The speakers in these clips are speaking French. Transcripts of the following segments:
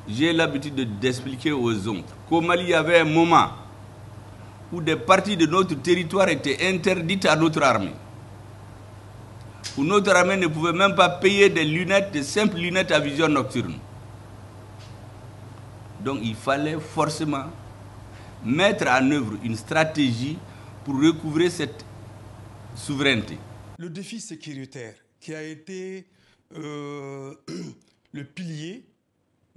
J'ai l'habitude d'expliquer aux autres qu'au Mali, il y avait un moment où des parties de notre territoire étaient interdites à notre armée. Où notre armée ne pouvait même pas payer des lunettes, de simples lunettes à vision nocturne. Donc il fallait forcément mettre en œuvre une stratégie pour recouvrer cette souveraineté. Le défi sécuritaire qui a été le pilier,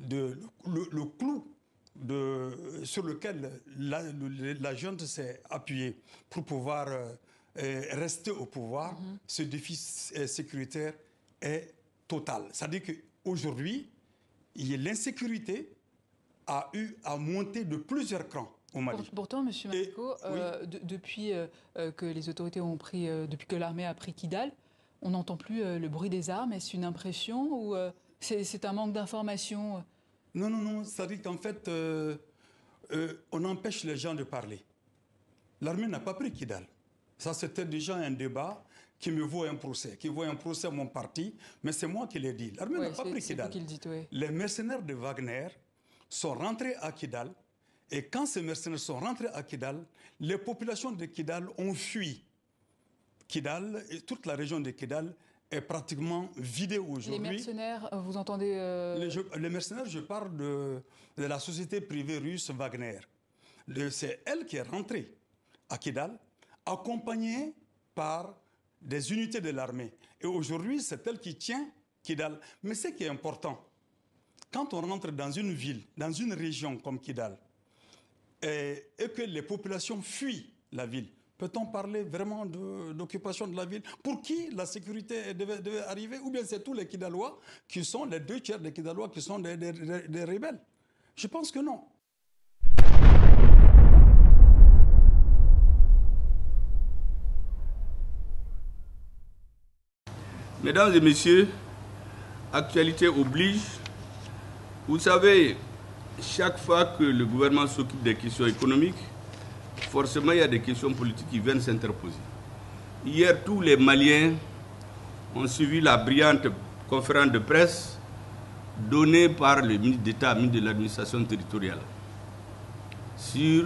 le clou sur lequel la junte s'est appuyée pour pouvoir rester au pouvoir, ce défi sécuritaire est total. C'est-à-dire qu'aujourd'hui, l'insécurité a eu à monter de plusieurs crans au Mali. Pourtant, M. Maliko, depuis que les autorités ont pris, depuis que l'armée a pris Kidal, on n'entend plus le bruit des armes. Est-ce une impression ou c'est un manque d'information? Non, non, non. C'est-à-dire qu'en fait, on empêche les gens de parler. L'armée n'a pas pris Kidal. Ça, c'était déjà un débat qui me vaut un procès, qui vaut un procès à mon parti, mais c'est moi qui l'ai dit. L'armée n'a pas pris Kidal. Les mercenaires de Wagner sont rentrés à Kidal, et quand ces mercenaires sont rentrés à Kidal, les populations de Kidal ont fui. Kidal, et toute la région de Kidal est pratiquement vidée aujourd'hui. Les mercenaires, vous entendez Les mercenaires, je parle de la société privée russe Wagner. C'est elle qui est rentrée à Kidal, accompagnée par des unités de l'armée. Et aujourd'hui, c'est elle qui tient Kidal. Mais ce qui est important, quand on rentre dans une ville, dans une région comme Kidal, et que les populations fuient la ville, peut-on parler vraiment d'occupation de la ville? Pour qui la sécurité devait arriver? Ou bien c'est tous les Kidalois qui sont, les 2 tiers des Kidalois qui sont des rebelles? Je pense que non. Mesdames et messieurs, actualité oblige. Vous savez, chaque fois que le gouvernement s'occupe des questions économiques, forcément il y a des questions politiques qui viennent s'interposer. Hier, tous les Maliens ont suivi la brillante conférence de presse donnée par le ministre d'État, ministre de l'administration territoriale, sur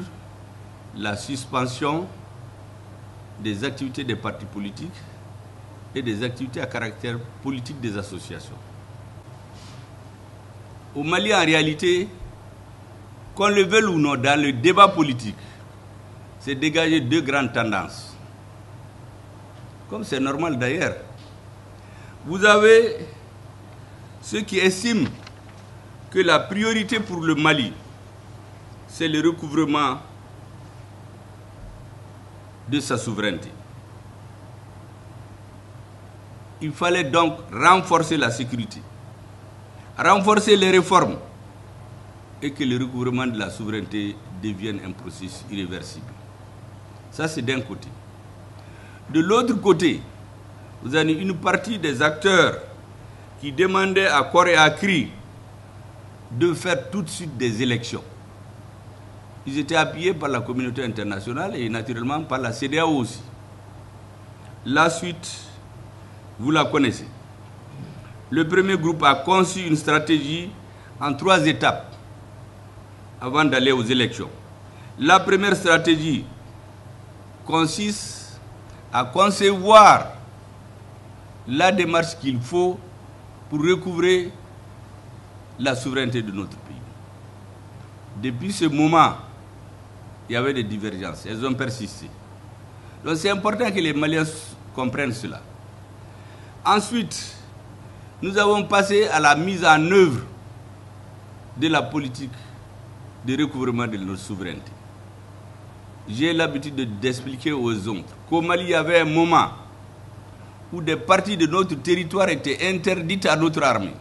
la suspension des activités des partis politiques et des activités à caractère politique des associations. Au Mali, en réalité, qu'on le veuille ou non, dans le débat politique, c'est dégager 2 grandes tendances. Comme c'est normal d'ailleurs. Vous avez ceux qui estiment que la priorité pour le Mali, c'est le recouvrement de sa souveraineté. Il fallait donc renforcer la sécurité, renforcer les réformes et que le recouvrement de la souveraineté devienne un processus irréversible. Ça, c'est d'un côté. De l'autre côté, vous avez une partie des acteurs qui demandaient à corps et à cri de faire tout de suite des élections. Ils étaient appuyés par la communauté internationale et naturellement par la CEDEAO aussi. La suite, vous la connaissez. Le premier groupe a conçu une stratégie en 3 étapes avant d'aller aux élections. La première stratégie consiste à concevoir la démarche qu'il faut pour recouvrer la souveraineté de notre pays. Depuis ce moment, il y avait des divergences. Elles ont persisté. Donc c'est important que les Maliens comprennent cela. Ensuite, nous avons passé à la mise en œuvre de la politique de recouvrement de notre souveraineté. J'ai l'habitude d'expliquer aux autres qu'au Mali, il y avait un moment où des parties de notre territoire étaient interdites à notre armée.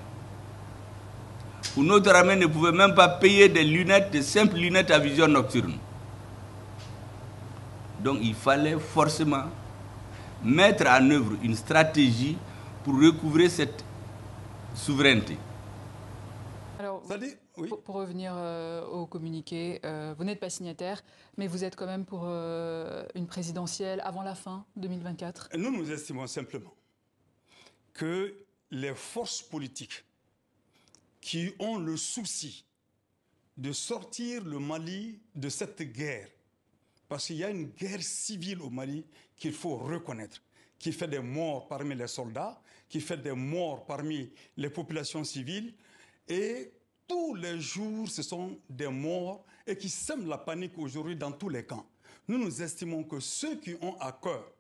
Où notre armée ne pouvait même pas payer des lunettes, de simples lunettes à vision nocturne. Donc il fallait forcément mettre en œuvre une stratégie pour recouvrer cette souveraineté. Alors, oui. pour revenir au communiqué, vous n'êtes pas signataire, mais vous êtes quand même pour une présidentielle avant la fin 2024. Nous estimons simplement que les forces politiques qui ont le souci de sortir le Mali de cette guerre. Parce qu'il y a une guerre civile au Mali qu'il faut reconnaître, qui fait des morts parmi les soldats, qui fait des morts parmi les populations civiles. Et tous les jours, ce sont des morts et qui sèment la panique aujourd'hui dans tous les camps. Nous estimons que ceux qui ont à cœur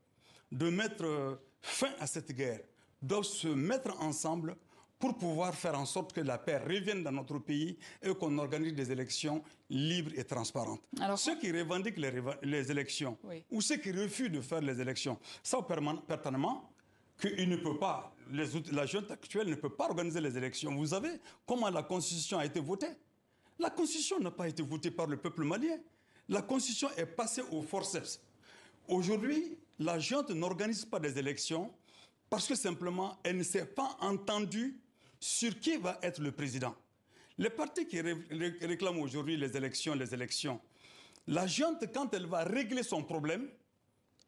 de mettre fin à cette guerre doivent se mettre ensemble pour pouvoir faire en sorte que la paix revienne dans notre pays et qu'on organise des élections libres et transparentes. Alors, ceux qui revendiquent les élections, oui, ou ceux qui refusent de faire les élections savent pertinemment qu'il ne peut pas, la junte actuelle ne peut pas organiser les élections. Vous savez comment la Constitution a été votée? La Constitution n'a pas été votée par le peuple malien. La Constitution est passée au forceps. Aujourd'hui, la junte n'organise pas des élections parce que simplement, elle ne s'est pas entendue sur qui va être le président. Les partis qui réclament aujourd'hui les élections, la junte, quand elle va régler son problème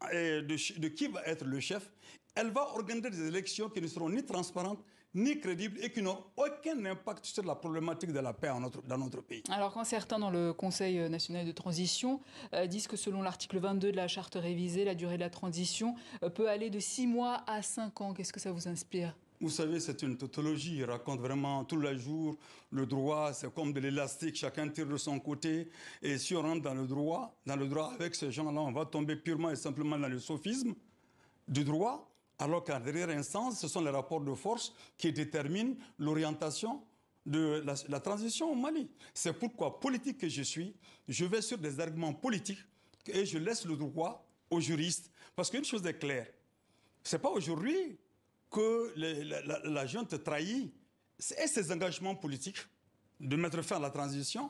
de qui va être le chef, elle va organiser des élections qui ne seront ni transparentes, ni crédibles et qui n'ont aucun impact sur la problématique de la paix dans notre pays. Alors quand certains dans le Conseil national de transition disent que selon l'article 22 de la charte révisée, la durée de la transition peut aller de 6 mois à 5 ans, qu'est-ce que ça vous inspire? Vous savez, c'est une tautologie. Il raconte vraiment tous les jours le droit. C'est comme de l'élastique. Chacun tire de son côté. Et si on rentre dans le droit avec ces gens-là, on va tomber purement et simplement dans le sophisme du droit. Alors qu'en dernière instance, ce sont les rapports de force qui déterminent l'orientation de la transition au Mali. C'est pourquoi, politique que je suis, je vais sur des arguments politiques et je laisse le droit aux juristes. Parce qu'une chose est claire, ce n'est pas aujourd'hui que la junte trahit ses engagements politiques de mettre fin à la transition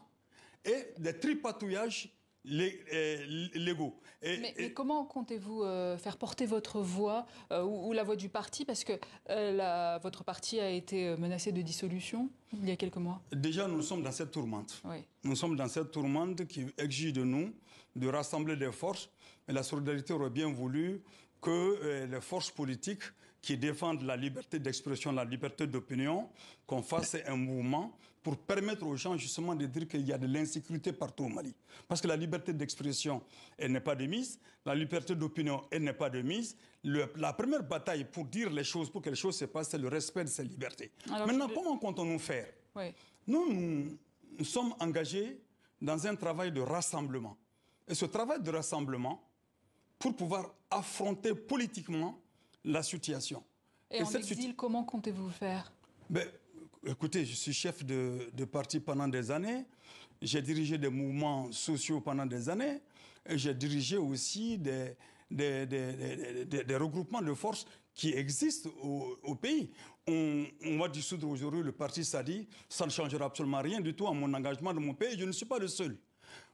et des tripatouillages légaux. Mais comment comptez-vous faire porter votre voix ou la voix du parti? Parce que votre parti a été menacé de dissolution il y a quelques mois. Déjà, nous sommes dans cette tourmente. Oui. Nous sommes dans cette tourmente qui exige de nous de rassembler des forces. Et la solidarité aurait bien voulu que les forces politiques qui défendent la liberté d'expression, la liberté d'opinion, qu'on fasse un mouvement pour permettre aux gens justement de dire qu'il y a de l'insécurité partout au Mali. Parce que la liberté d'expression, elle n'est pas de mise. La liberté d'opinion, elle n'est pas de mise. La première bataille pour dire les choses, pour que les choses se passent, c'est le respect de ces libertés. Alors, maintenant, comment comptons-nous faire? Oui. Nous sommes engagés dans un travail de rassemblement. Et ce travail de rassemblement, pour pouvoir affronter politiquement la situation. Et en exil, comment comptez-vous faire? Écoutez, je suis chef de parti pendant des années. J'ai dirigé des mouvements sociaux pendant des années. Et j'ai dirigé aussi des regroupements de forces qui existent au pays. On va dissoudre aujourd'hui le parti Sadi. Ça ne changera absolument rien du tout à mon engagement de mon pays. Je ne suis pas le seul.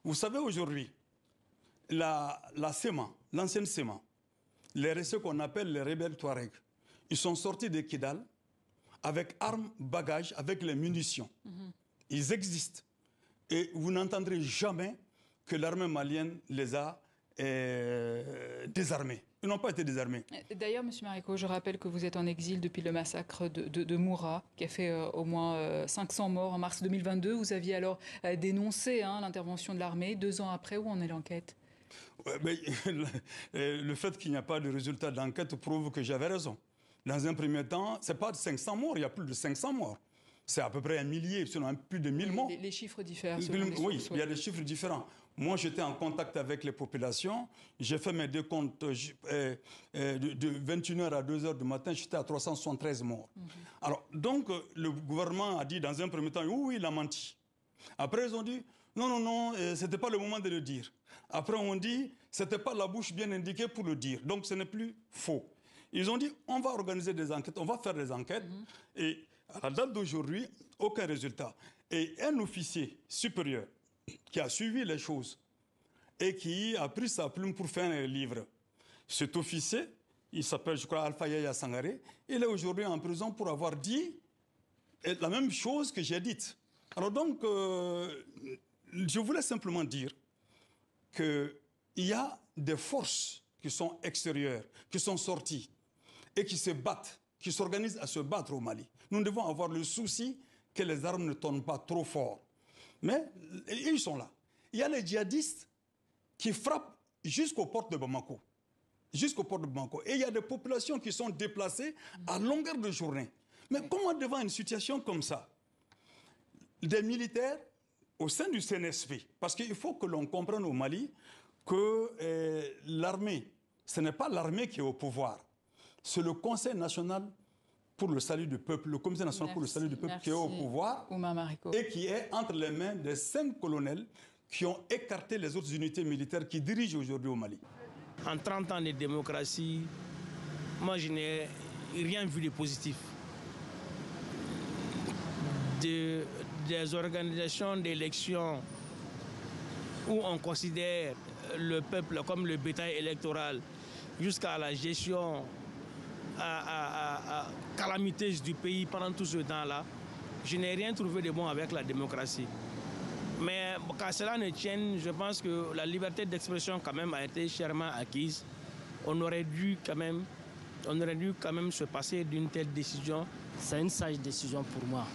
Vous savez, aujourd'hui, la SEMA, l'ancienne SEMA, ce qu'on appelle les rebelles Touaregs, ils sont sortis de Kidal avec armes, bagages, avec les munitions. Ils existent. Et vous n'entendrez jamais que l'armée malienne les a désarmés. Ils n'ont pas été désarmés. D'ailleurs, M. Marico, je rappelle que vous êtes en exil depuis le massacre de Moura, qui a fait au moins 500 morts en mars 2022. Vous aviez alors dénoncé l'intervention de l'armée. 2 ans après, où en est l'enquête? Le fait qu'il n'y a pas de résultat d'enquête prouve que j'avais raison. Dans un premier temps, ce n'est pas de 500 morts, il y a plus de 500 morts. C'est à peu près 1 millier, sinon plus de 1000 morts. Les chiffres diffèrent. Oui, il y a des chiffres différents. Moi, j'étais en contact avec les populations. J'ai fait mes décomptes de 21h à 2h du matin, j'étais à 373 morts. Alors, donc, le gouvernement a dit dans un premier temps, oui, il a menti. Après, ils ont dit, non, ce n'était pas le moment de le dire. Après, on dit, ce n'était pas la bouche bien indiquée pour le dire. Donc, ce n'est plus faux. Ils ont dit, on va organiser des enquêtes, on va faire des enquêtes. Et à la date d'aujourd'hui, aucun résultat. Et un officier supérieur qui a suivi les choses et qui a pris sa plume pour faire un livre. Cet officier, il s'appelle, je crois, Alpha Yaya Sangaré, il est aujourd'hui en prison pour avoir dit la même chose que j'ai dite. Alors donc, je voulais simplement dire qu'il y a des forces qui sont extérieures, qui sont sorties et qui se battent, qui s'organisent à se battre au Mali. Nous devons avoir le souci que les armes ne tournent pas trop fort. Mais ils sont là. Il y a les djihadistes qui frappent jusqu'aux portes de Bamako. Jusqu'aux portes de Bamako. Et il y a des populations qui sont déplacées à longueur de journée. Mais comment devant une situation comme ça, des militaires au sein du CNSP, parce qu'il faut que l'on comprenne au Mali que l'armée, ce n'est pas l'armée qui est au pouvoir, c'est le Conseil national pour le salut du peuple, le Comité national pour le salut du peuple qui est au pouvoir et qui est entre les mains des 5 colonels qui ont écarté les autres unités militaires qui dirigent aujourd'hui au Mali. En 30 ans de démocratie, moi je n'ai rien vu de positif. Des organisations d'élections où on considère le peuple comme le bétail électoral jusqu'à la gestion calamiteuse du pays pendant tout ce temps-là, je n'ai rien trouvé de bon avec la démocratie. Mais qu'à cela ne tienne, je pense que la liberté d'expression quand même a été chèrement acquise. On aurait dû quand même se passer d'une telle décision. C'est une sage décision pour moi.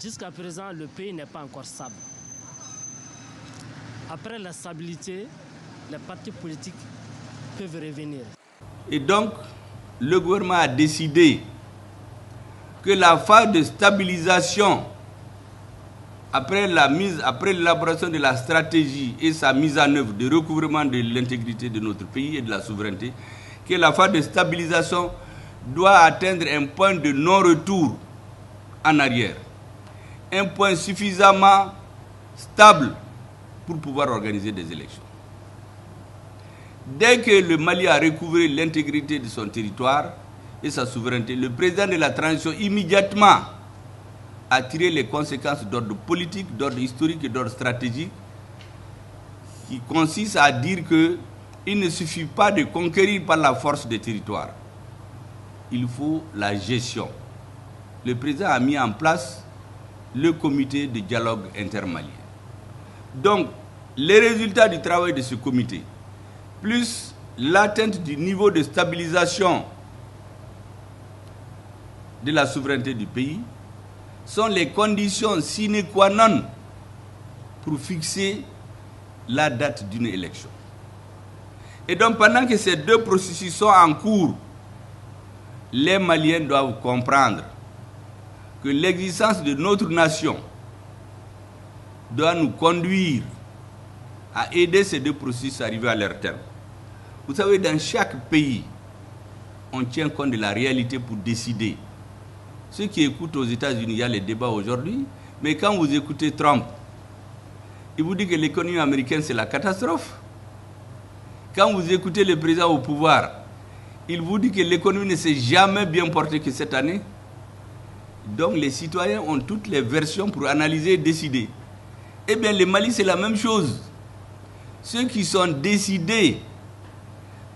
Jusqu'à présent, le pays n'est pas encore stable. Après la stabilité, les partis politiques peuvent revenir. Et donc, le gouvernement a décidé que la phase de stabilisation, après l'élaboration de la stratégie et sa mise en œuvre de recouvrement de l'intégrité de notre pays et de la souveraineté, que la phase de stabilisation doit atteindre un point de non-retour en arrière. Un point suffisamment stable pour pouvoir organiser des élections. Dès que le Mali a recouvré l'intégrité de son territoire et sa souveraineté, le président de la transition immédiatement a tiré les conséquences d'ordre politique, d'ordre historique et d'ordre stratégique, qui consiste à dire qu'il ne suffit pas de conquérir par la force des territoires. Il faut la gestion. Le président a mis en place le comité de dialogue intermalien. Donc, les résultats du travail de ce comité, plus l'atteinte du niveau de stabilisation de la souveraineté du pays, sont les conditions sine qua non pour fixer la date d'une élection. Et donc, pendant que ces deux processus sont en cours, les Maliens doivent comprendre que l'existence de notre nation doit nous conduire à aider ces deux processus à arriver à leur terme. Vous savez, dans chaque pays, on tient compte de la réalité pour décider. Ceux qui écoutent aux États-Unis, il y a les débats aujourd'hui, mais quand vous écoutez Trump, il vous dit que l'économie américaine, c'est la catastrophe. Quand vous écoutez le président au pouvoir, il vous dit que l'économie ne s'est jamais bien portée que cette année. Donc les citoyens ont toutes les versions pour analyser et décider. Eh bien, le Mali, c'est la même chose. Ceux qui sont décidés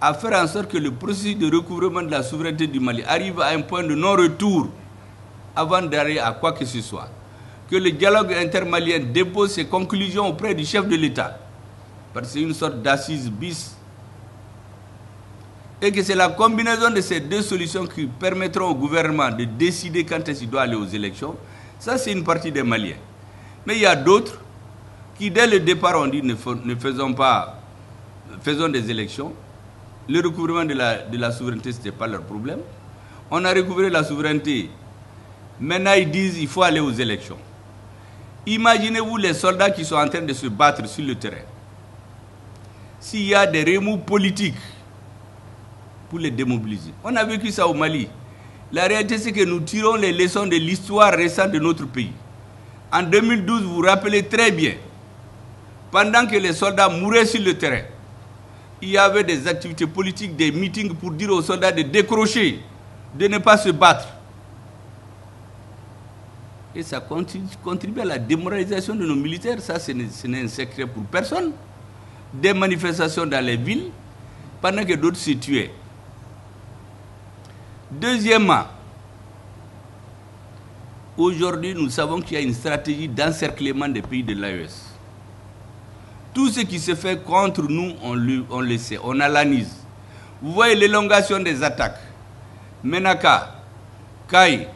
à faire en sorte que le processus de recouvrement de la souveraineté du Mali arrive à un point de non-retour avant d'arriver à quoi que ce soit. Que le dialogue intermalien dépose ses conclusions auprès du chef de l'État. Parce que c'est une sorte d'assise bis. Et que c'est la combinaison de ces deux solutions qui permettront au gouvernement de décider quand est-ce qu'il doit aller aux élections. Ça, c'est une partie des Maliens. Mais il y a d'autres qui, dès le départ, ont dit faisons des élections. Le recouvrement de la souveraineté, ce n'était pas leur problème. On a recouvré la souveraineté. Maintenant, ils disent qu'il faut aller aux élections. Imaginez-vous les soldats qui sont en train de se battre sur le terrain. S'il y a des remous politiques pour les démobiliser. On a vécu ça au Mali. La réalité, c'est que nous tirons les leçons de l'histoire récente de notre pays. En 2012, vous vous rappelez très bien, pendant que les soldats mouraient sur le terrain, il y avait des activités politiques, des meetings pour dire aux soldats de décrocher, de ne pas se battre. Et ça contribue à la démoralisation de nos militaires. Ça, ce n'est un secret pour personne. Des manifestations dans les villes, pendant que d'autres se tuaient. Deuxièmement, aujourd'hui, nous savons qu'il y a une stratégie d'encerclement des pays de l'AES. Tout ce qui se fait contre nous, on le sait, on analyse. Vous voyez l'élongation des attaques. Menaka, Kai,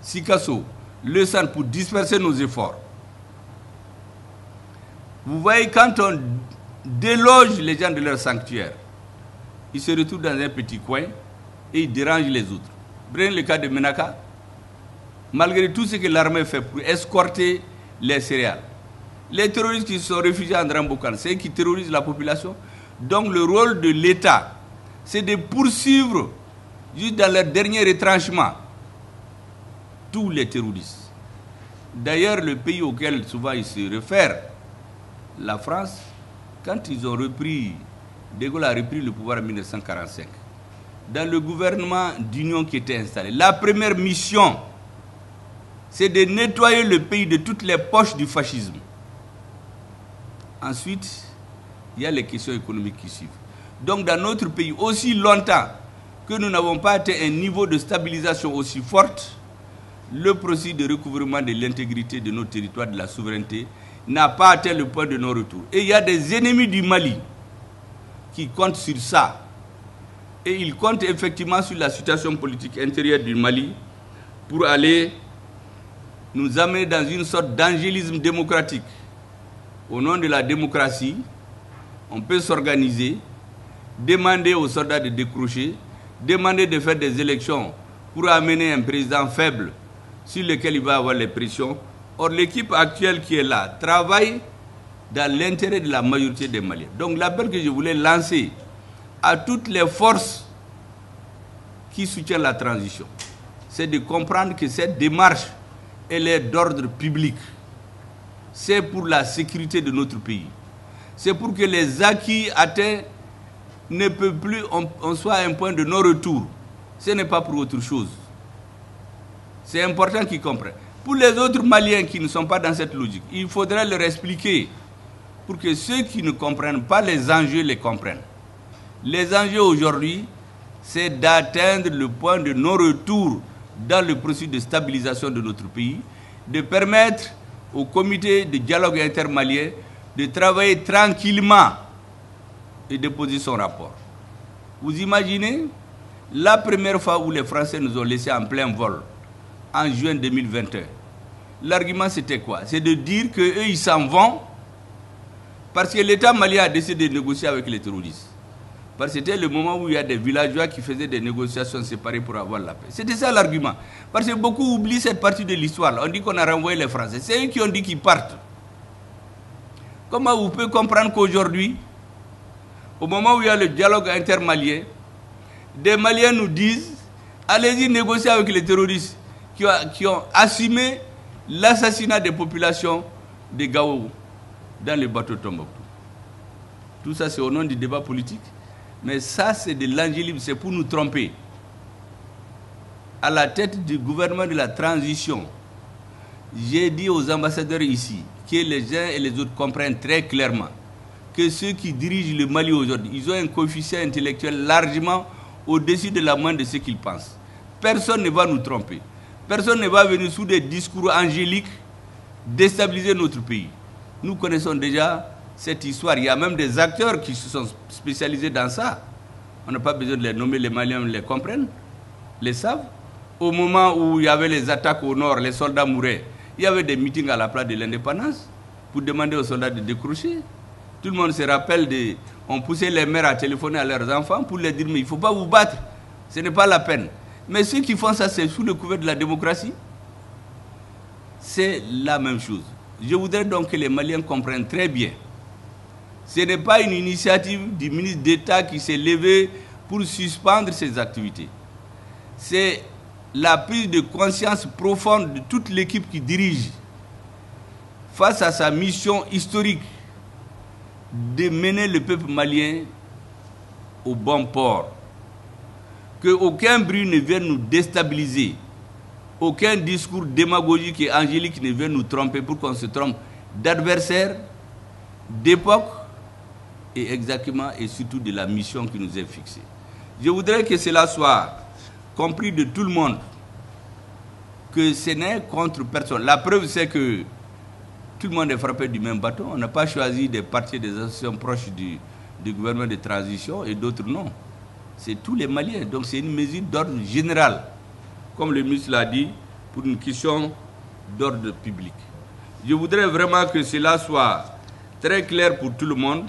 Sikasso, le centre pour disperser nos efforts. Vous voyez, quand on déloge les gens de leur sanctuaire, ils se retrouvent dans un petit coin et ils dérangent les autres. Prenez le cas de Menaka. Malgré tout ce que l'armée fait pour escorter les céréales, les terroristes qui se sont réfugiés en Drambokan, c'est eux qui terrorisent la population. Donc le rôle de l'État, c'est de poursuivre, juste dans leur dernier retranchement, tous les terroristes. D'ailleurs, le pays auquel souvent ils se réfèrent, la France, quand ils ont repris, De Gaulle a repris le pouvoir en 1945, dans le gouvernement d'union qui était installé, la première mission, c'est de nettoyer le pays de toutes les poches du fascisme. Ensuite, il y a les questions économiques qui suivent. Donc dans notre pays, aussi longtemps que nous n'avons pas atteint un niveau de stabilisation aussi forte, le processus de recouvrement de l'intégrité de nos territoires, de la souveraineté, n'a pas atteint le point de non-retour. Et il y a des ennemis du Mali qui comptent sur ça. Et ils comptent effectivement sur la situation politique intérieure du Mali pour aller nous amener dans une sorte d'angélisme démocratique. Au nom de la démocratie, on peut s'organiser, demander aux soldats de décrocher, demander de faire des élections pour amener un président faible sur lequel il va avoir les pressions. Or, l'équipe actuelle qui est là travaille dans l'intérêt de la majorité des Maliens. Donc, l'appel que je voulais lancer à toutes les forces qui soutiennent la transition, c'est de comprendre que cette démarche, elle est d'ordre public. C'est pour la sécurité de notre pays. C'est pour que les acquis atteints ne peuvent plus, on soit à un point de non-retour. Ce n'est pas pour autre chose. C'est important qu'ils comprennent. Pour les autres Maliens qui ne sont pas dans cette logique, il faudrait leur expliquer pour que ceux qui ne comprennent pas les enjeux les comprennent. Les enjeux aujourd'hui, c'est d'atteindre le point de non-retour dans le processus de stabilisation de notre pays, de permettre au comité de dialogue intermalien de travailler tranquillement et de poser son rapport. Vous imaginez la première fois où les Français nous ont laissés en plein vol, en juin 2021. L'argument c'était quoi? C'est de dire qu'eux ils s'en vont parce que l'État malien a décidé de négocier avec les terroristes. Parce que c'était le moment où il y a des villageois qui faisaient des négociations séparées pour avoir la paix. C'était ça l'argument. Parce que beaucoup oublient cette partie de l'histoire. On dit qu'on a renvoyé les Français. C'est eux qui ont dit qu'ils partent. Comment vous pouvez comprendre qu'aujourd'hui, au moment où il y a le dialogue intermalien, des Maliens nous disent allez-y négocier avec les terroristes qui ont assumé l'assassinat des populations de Gao dans le bateau Tombouctou. Tout ça, c'est au nom du débat politique. Mais ça, c'est de l'angélisme, c'est pour nous tromper. À la tête du gouvernement de la transition, j'ai dit aux ambassadeurs ici que les uns et les autres comprennent très clairement que ceux qui dirigent le Mali aujourd'hui, ils ont un coefficient intellectuel largement au-dessus de la moyenne de ce qu'ils pensent. Personne ne va nous tromper. Personne ne va venir sous des discours angéliques déstabiliser notre pays. Nous connaissons déjà cette histoire. Il y a même des acteurs qui se sont spécialisés dans ça. On n'a pas besoin de les nommer, les Maliens les comprennent, les savent. Au moment où il y avait les attaques au nord, les soldats mouraient, il y avait des meetings à la place de l'indépendance pour demander aux soldats de décrocher. Tout le monde se rappelle, on poussait les mères à téléphoner à leurs enfants pour leur dire mais il ne faut pas vous battre, ce n'est pas la peine. Mais ceux qui font ça, c'est sous le couvert de la démocratie. C'est la même chose. Je voudrais donc que les Maliens comprennent très bien. Ce n'est pas une initiative du ministre d'État qui s'est levé pour suspendre ses activités. C'est la prise de conscience profonde de toute l'équipe qui dirige face à sa mission historique de mener le peuple malien au bon port. Qu'aucun bruit ne vienne nous déstabiliser, aucun discours démagogique et angélique ne vienne nous tromper pour qu'on se trompe d'adversaire, d'époque et exactement et surtout de la mission qui nous est fixée. Je voudrais que cela soit compris de tout le monde, que ce n'est contre personne. La preuve c'est que tout le monde est frappé du même bâton. On n'a pas choisi des partis, des associations proches du gouvernement de transition et d'autres non. C'est tous les Maliens. Donc c'est une mesure d'ordre général. Comme le ministre l'a dit, pour une question d'ordre public. Je voudrais vraiment que cela soit très clair pour tout le monde.